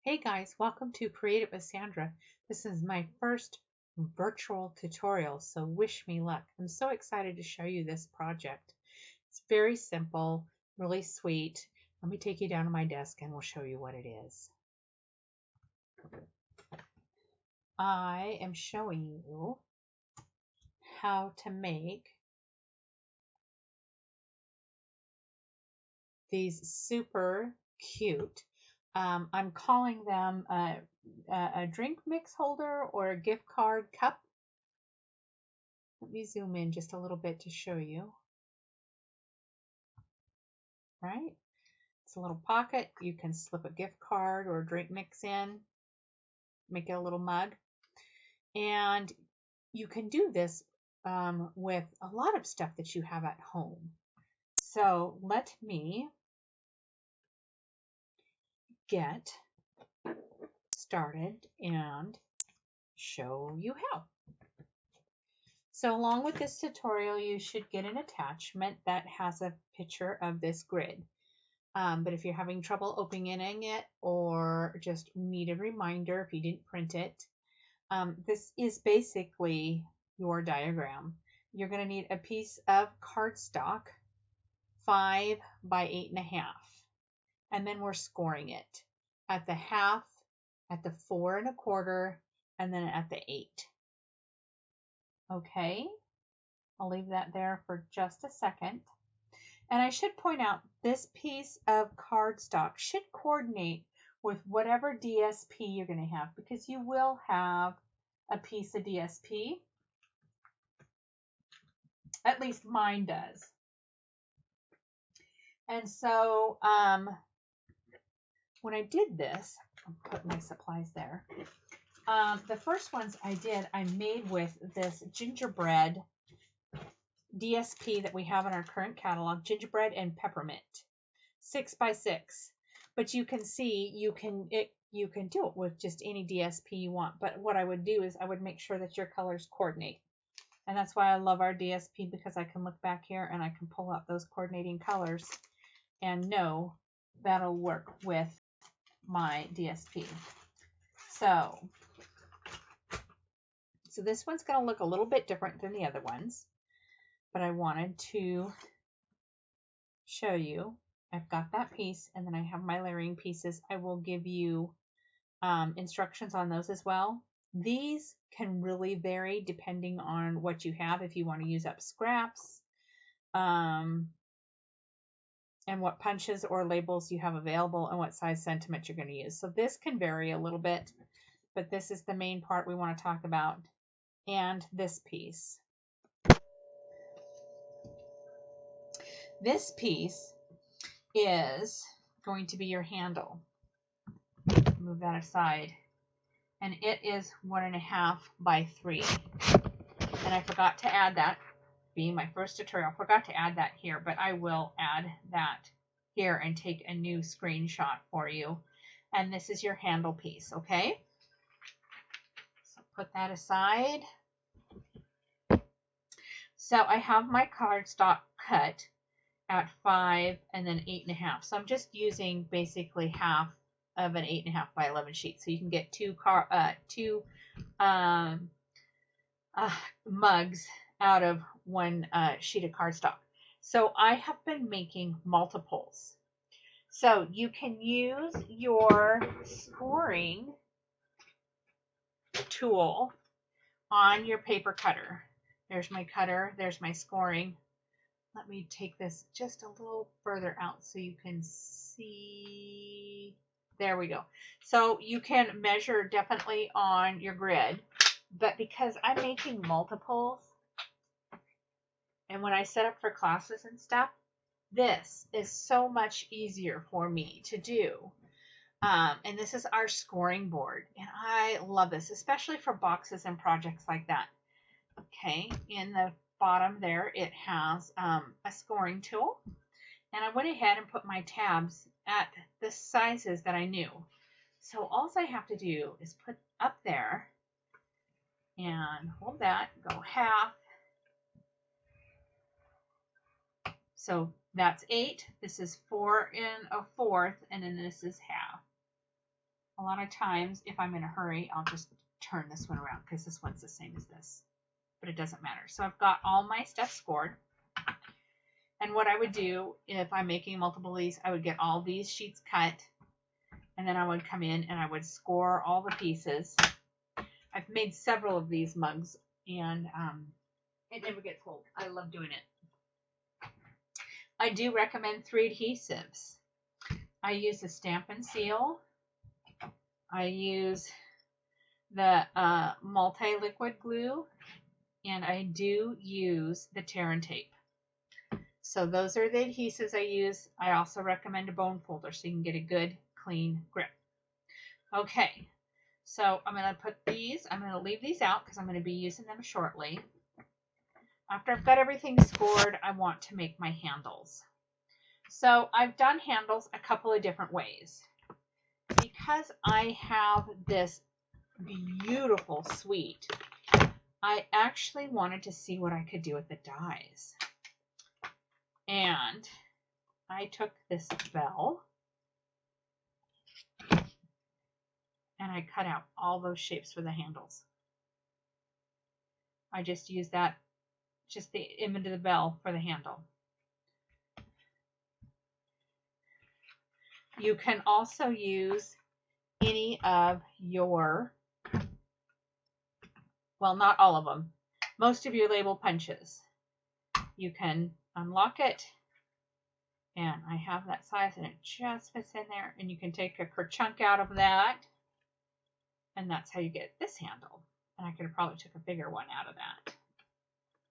Hey guys, welcome to Create It with Sandra. This is my first virtual tutorial, so wish me luck. I'm so excited to show you this project. It's very simple, really sweet. Let me take you down to my desk and we'll show you what it is. I am showing you how to make these super cute. I'm calling them a drink mix holder or a gift card cup. Let me zoom in just a little bit to show you. Right? It's a little pocket. You can slip a gift card or a drink mix in, make it a little mug. And you can do this with a lot of stuff that you have at home. So let me get started and show you how. So along with this tutorial, you should get an attachment that has a picture of this grid. But if you're having trouble opening it or just need a reminder if you didn't print it, this is basically your diagram. You're going to need a piece of cardstock, 5 by 8.5, and then we're scoring it at the half, at the 4 1/4, and then at the 8. Okay, I'll leave that there for just a second. And I should point out this piece of cardstock should coordinate with whatever DSP you're going to have, because you will have a piece of DSP. At least mine does. And so when I did this, I'll put my supplies there. The first ones I made with this gingerbread DSP that we have in our current catalog, gingerbread and peppermint, 6 by 6. But you can see you can do it with just any DSP you want. But what I would do is I would make sure that your colors coordinate. And that's why I love our DSP, because I can look back here and I can pull out those coordinating colors and know that'll work with my DSP. So this one's going to look a little bit different than the other ones, but I wanted to show you. I've got that piece, and then I have my layering pieces. I will give you instructions on those as well. These can really vary depending on what you have, if you want to use up scraps, and what punches or labels you have available, and what size sentiment you're going to use. So this can vary a little bit, but this is the main part we want to talk about. And this piece. This piece is going to be your handle. Move that aside. And it is 1.5 by 3. And I forgot to add that, being my first tutorial, I forgot to add that here, but I will add that here and take a new screenshot for you. And this is your handle piece, okay? So put that aside. So I have my cardstock cut at 5 and then 8.5. So I'm just using basically half of an 8.5 by 11 sheet. So you can get two mugs out of one sheet of cardstock. So I have been making multiples. So you can use your scoring tool on your paper cutter. There's my cutter, there's my scoring. Let me take this just a little further out so you can see. There we go. So you can measure definitely on your grid, but because I'm making multiples, and when I set up for classes and stuff, this is so much easier for me to do. And this is our scoring board, and I love this, especially for boxes and projects like that. Okay, in the bottom there, it has a scoring tool, and I went ahead and put my tabs at the sizes that I knew. So all I have to do is put up there and hold that, go half. So that's 8. This is 4 1/4, and then this is half. a lot of times if I'm in a hurry, I'll just turn this one around because this one's the same as this, but it doesn't matter. So I've got all my stuff scored. And what I would do if I'm making multiple of these, I would get all these sheets cut, and then I would come in and I would score all the pieces. I've made several of these mugs, and it never gets old. I love doing it. I do recommend 3 adhesives. I use the Stampin' Seal. I use the multi-liquid glue, and I do use the Tear and Tape. So those are the adhesives I use. I also recommend a bone folder so you can get a good, clean grip. Okay, so I'm going to put these, I'm going to leave these out because I'm going to be using them shortly. After I've got everything scored, I want to make my handles. So I've done handles a couple of different ways. Because I have this beautiful suite, I actually wanted to see what I could do with the dies. And I took this bell and I cut out all those shapes for the handles. I just used that, just the image of the bell for the handle. You can also use any of your, well, not all of them, most of your label punches. You can unlock it, and I have that size and it just fits in there, and you can take a chunk out of that, and that's how you get this handle. And I could have probably took a bigger one out of that.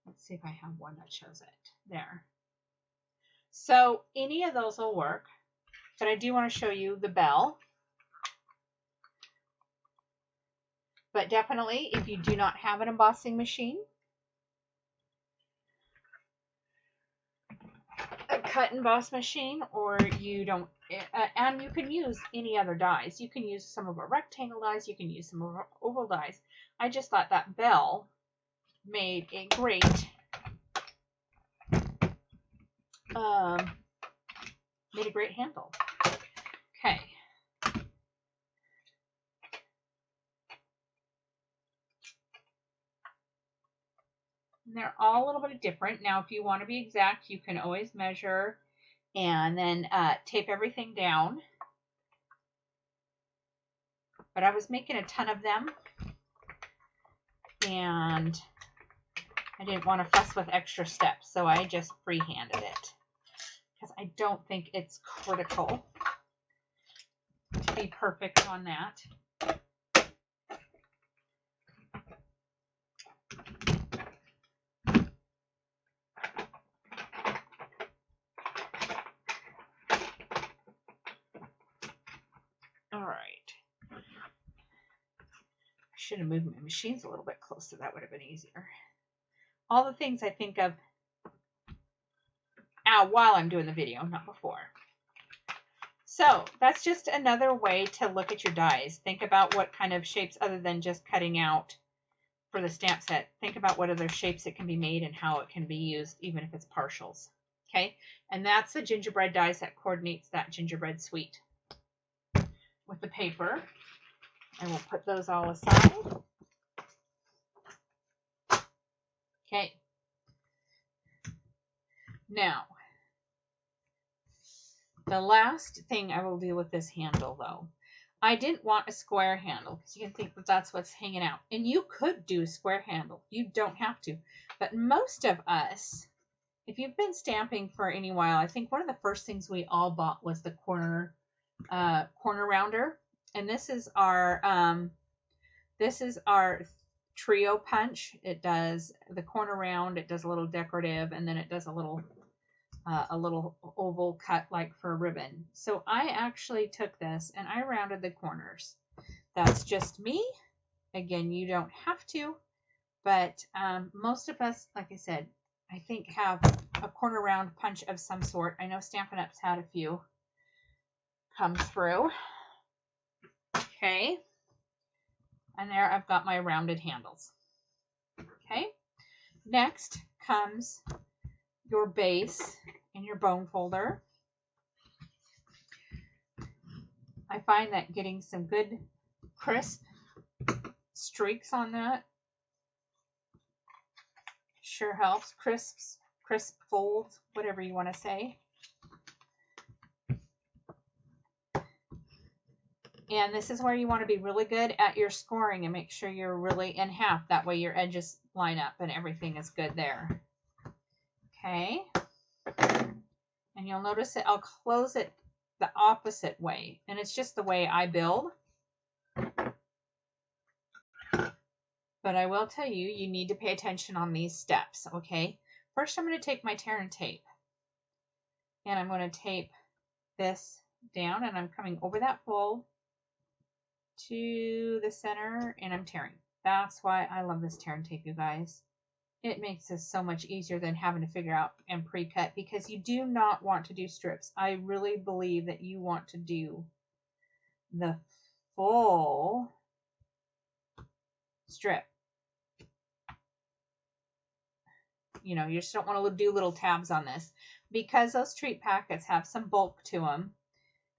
Let's see if I have one that shows it there. So any of those will work, but I do want to show you the bell. But definitely, if you do not have an embossing machine, a cut and emboss machine, or you don't, and you can use any other dies. You can use some of our rectangle dies, you can use some of our oval dies. I just thought that bell made a great handle. Okay. And they're all a little bit different. Now, if you want to be exact, you can always measure and then tape everything down. But I was making a ton of them, and I didn't want to fuss with extra steps, so I just freehanded it because I don't think it's critical to be perfect on that. All right. I should have moved my machines a little bit closer. That would have been easier. All the things I think of while I'm doing the video, not before. So that's just another way to look at your dies. Think about what kind of shapes, other than just cutting out for the stamp set, think about what other shapes it can be made and how it can be used, even if it's partials. Okay, and that's the gingerbread dies that coordinates that gingerbread suite. With the paper, I will put those all aside. Okay. Now, the last thing I will do with this handle, though, I didn't want a square handle because you can think that that's what's hanging out. And you could do a square handle. You don't have to. But most of us, if you've been stamping for any while, I think one of the first things we all bought was the corner rounder. And this is our trio punch. It does the corner round, it does a little decorative, and then it does a little oval cut like for a ribbon. So I actually took this and I rounded the corners. That's just me. Again, you don't have to, but most of us, like I said, I think have a corner round punch of some sort. I know Stampin' Up's had a few come through. Okay. And there I've got my rounded handles. Okay. Next comes your base in your bone folder. I find that getting some good crisp streaks on that sure helps. Crisp folds, whatever you want to say. And this is where you want to be really good at your scoring and make sure you're really in half. That way your edges line up and everything is good there. Okay. And you'll notice that I'll close it the opposite way. And it's just the way I build. But I will tell you, you need to pay attention on these steps, okay? First, I'm going to take my tear and tape. And I'm going to tape this down, and I'm coming over that fold to the center, and I'm tearing. That's why I love this tear and tape, you guys. It makes this so much easier than having to figure out and pre-cut, because you do not want to do strips. I really believe that you want to do the full strip. You know, you just don't want to do little tabs on this, because those treat packets have some bulk to them,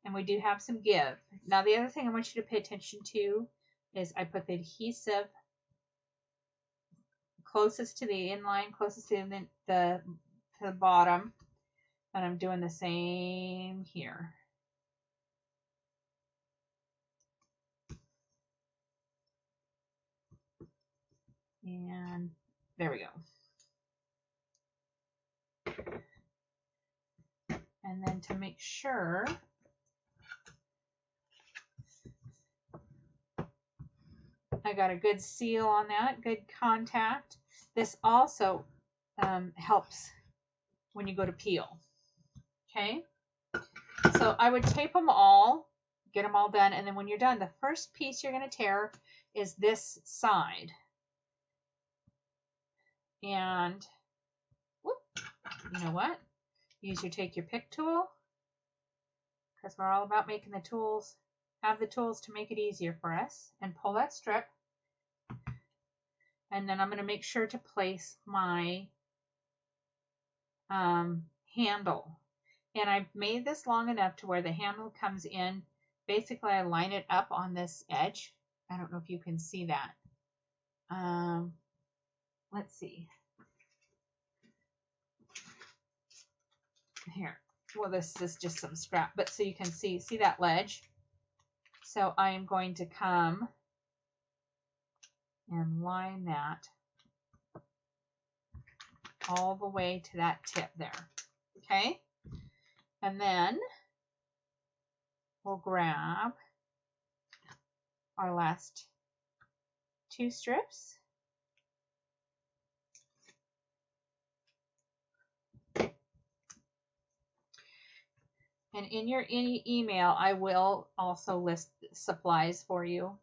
and we do have some give. Now, the other thing I want you to pay attention to is I put the adhesive closest to the inline, closest to the bottom, and I'm doing the same here. And there we go. And then to make sure I got a good seal on that, good contact. This also helps when you go to peel. Okay, so I would tape them all, get them all done, and then when you're done, the first piece you're going to tear is this side. And whoop, you know what? Take your pick tool, because we're all about making the tools, have the tools to make it easier for us, and pull that strip. And then I'm going to make sure to place my handle. And I've made this long enough to where the handle comes in. Basically, I line it up on this edge. I don't know if you can see that. Let's see. Here. Well, this is just some scrap, but so you can see that ledge. So I am going to come and line that all the way to that tip there. Okay? And then we'll grab our last two strips. And in your email, I will also list supplies for you.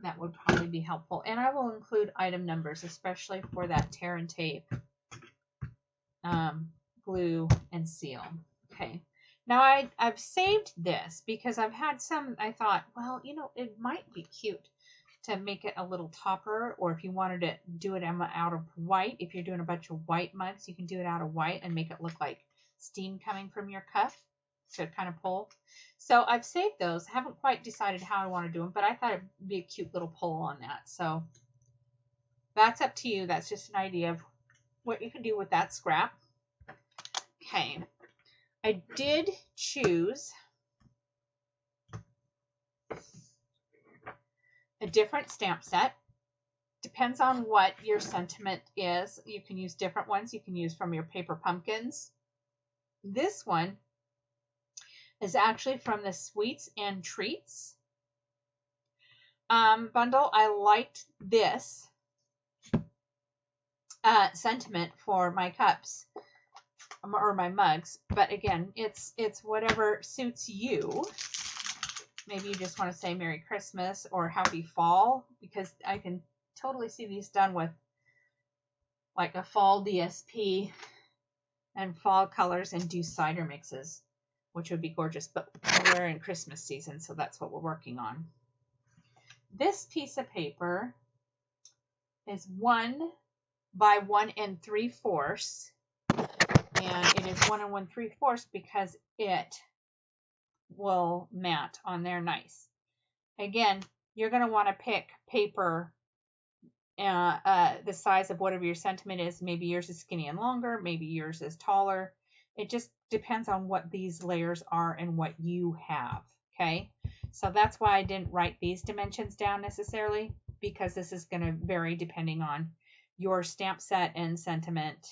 That would probably be helpful. And I will include item numbers, especially for that tear and tape, glue, and seal. Okay. Now I've saved this because I've had some, I thought, well, you know, it might be cute to make it a little topper, or if you wanted to do it out of white, if you're doing a bunch of white mugs, you can do it out of white and make it look like steam coming from your cup to kind of pull. So I've saved those. I haven't quite decided how I want to do them, but I thought it'd be a cute little pull on that. So that's up to you. That's just an idea of what you can do with that scrap. Okay. I did choose a different stamp set. Depends on what your sentiment is. You can use different ones. You can use from your paper pumpkins. This one is actually from the Sweets and Treats bundle. I liked this sentiment for my cups or my mugs, but again, it's whatever suits you. Maybe you just want to say Merry Christmas or Happy Fall, because I can totally see these done with like a fall DSP and fall colors, and do cider mixes, which would be gorgeous, but we're in Christmas season, so that's what we're working on. This piece of paper is 1 by 1 3/4, and it is 1 1 3/4 because it will mat on there nice. Again, you're going to want to pick paper the size of whatever your sentiment is. Maybe yours is skinny and longer, maybe yours is taller. It just depends on what these layers are and what you have. Okay, so that's why I didn't write these dimensions down necessarily, because this is going to vary depending on your stamp set and sentiment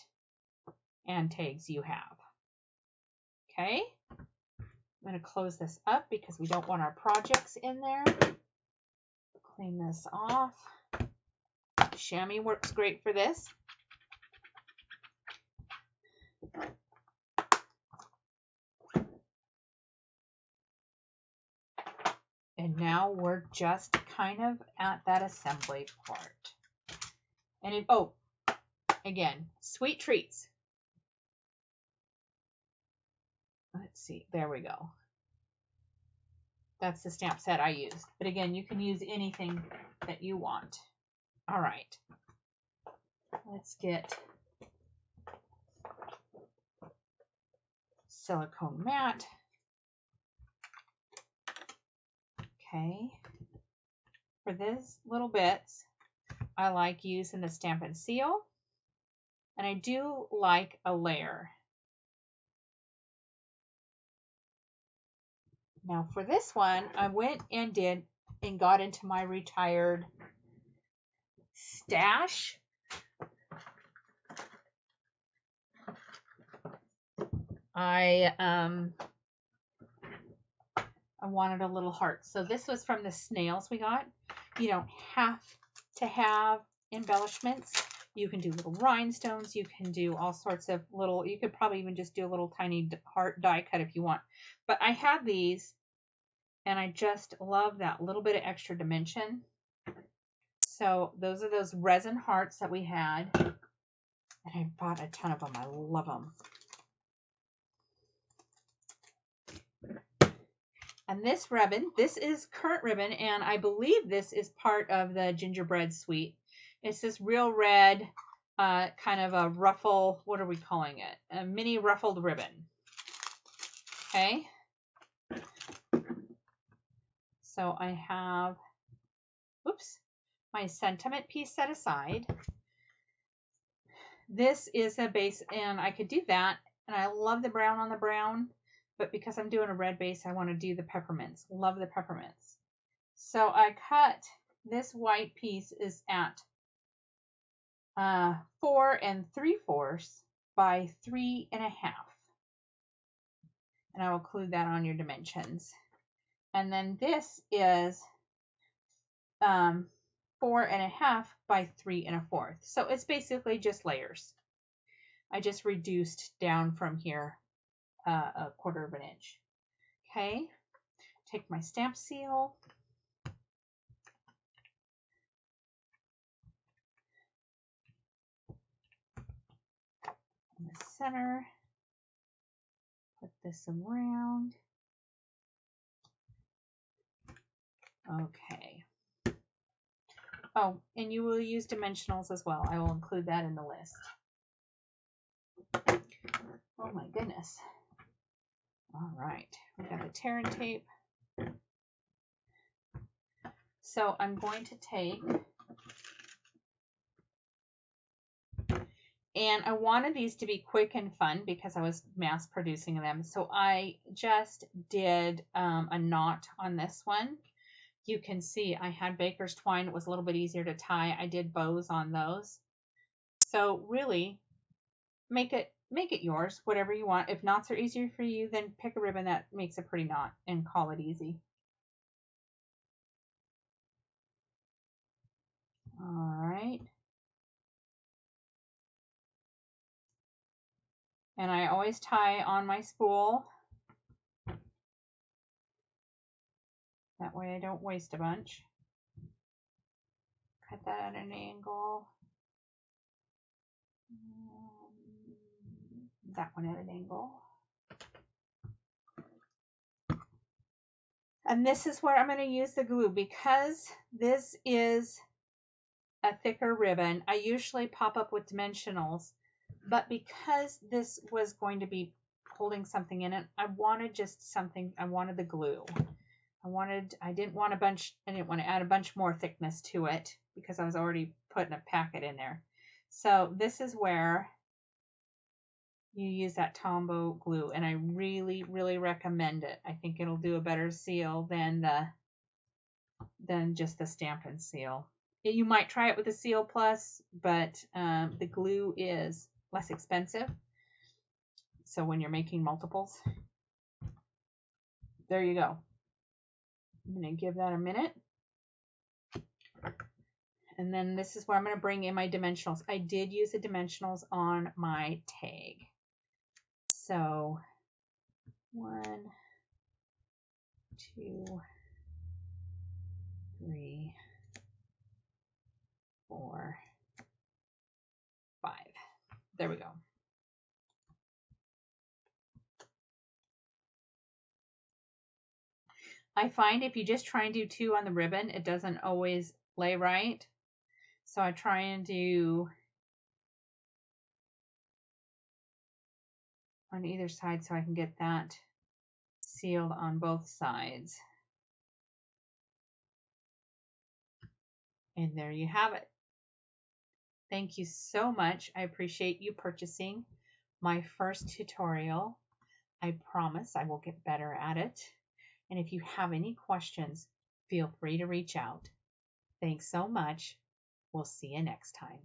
and tags you have. Okay, I'm going to close this up because we don't want our projects in there. Clean this off. Chamois works great for this. And now we're just kind of at that assembly part. And oh, again, sweet treats. Let's see, there we go. That's the stamp set I used. But again, you can use anything that you want. All right. Let's get silicone mat. Okay. For these little bits, I like using the Stampin' Seal. And I do like a layer. Now for this one, I went and got into my retired stash. I wanted a little heart. So this was from the snails we got. You don't have to have embellishments. You can do little rhinestones. You can do all sorts of little, you could probably even just do a little tiny heart die cut if you want. But I had these and I just love that little bit of extra dimension. So those are those resin hearts that we had. And I bought a ton of them. I love them. And this ribbon, this is currant ribbon, and I believe this is part of the gingerbread suite. It's this real red, kind of a ruffle, what are we calling it? A mini ruffled ribbon. Okay. So I have, oops, my sentiment piece set aside. This is a base, and I could do that, and I love the brown on the brown. But because I'm doing a red base, I want to do the peppermints. Love the peppermints. So I cut this white piece is at 4 3/4 by 3 1/2. And I will include that on your dimensions. And then this is 4 1/2 by 3 1/4. So it's basically just layers. I just reduced down from here a 1/4 of an inch. Okay, take my stamp seal. In the center, put this around. Okay. Oh, and you will use dimensionals as well. I will include that in the list. Oh my goodness. All right, we got the tear and tape. So I'm going to take, and I wanted these to be quick and fun because I was mass producing them. So I just did a knot on this one. You can see I had baker's twine. It was a little bit easier to tie. I did bows on those. So really make it yours, whatever you want. If knots are easier for you, then pick a ribbon that makes a pretty knot and call it easy. All right. And I always tie on my spool. That way I don't waste a bunch. Cut that at an angle. That one at an angle. And this is where I'm going to use the glue because this is a thicker ribbon. I usually pop up with dimensionals, but because this was going to be holding something in it. I wanted just something, I wanted the glue. I didn't want to add a bunch more thickness to it because I was already putting a packet in there. So this is where you use that Tombow glue, and I really, really recommend it. I think it'll do a better seal than just the Stampin' Seal. You might try it with the Seal Plus, but the glue is less expensive. So when you're making multiples, there you go. I'm going to give that a minute. And then this is where I'm going to bring in my dimensionals. I did use the dimensionals on my tag. So 1, 2, 3, 4, 5. There we go. I find if you just try and do 2 on the ribbon, it doesn't always lay right. So I try and do on either side so I can get that sealed on both sides. And there you have it. Thank you so much. I appreciate you purchasing my first tutorial. I promise I will get better at it. And if you have any questions, feel free to reach out. Thanks so much. We'll see you next time.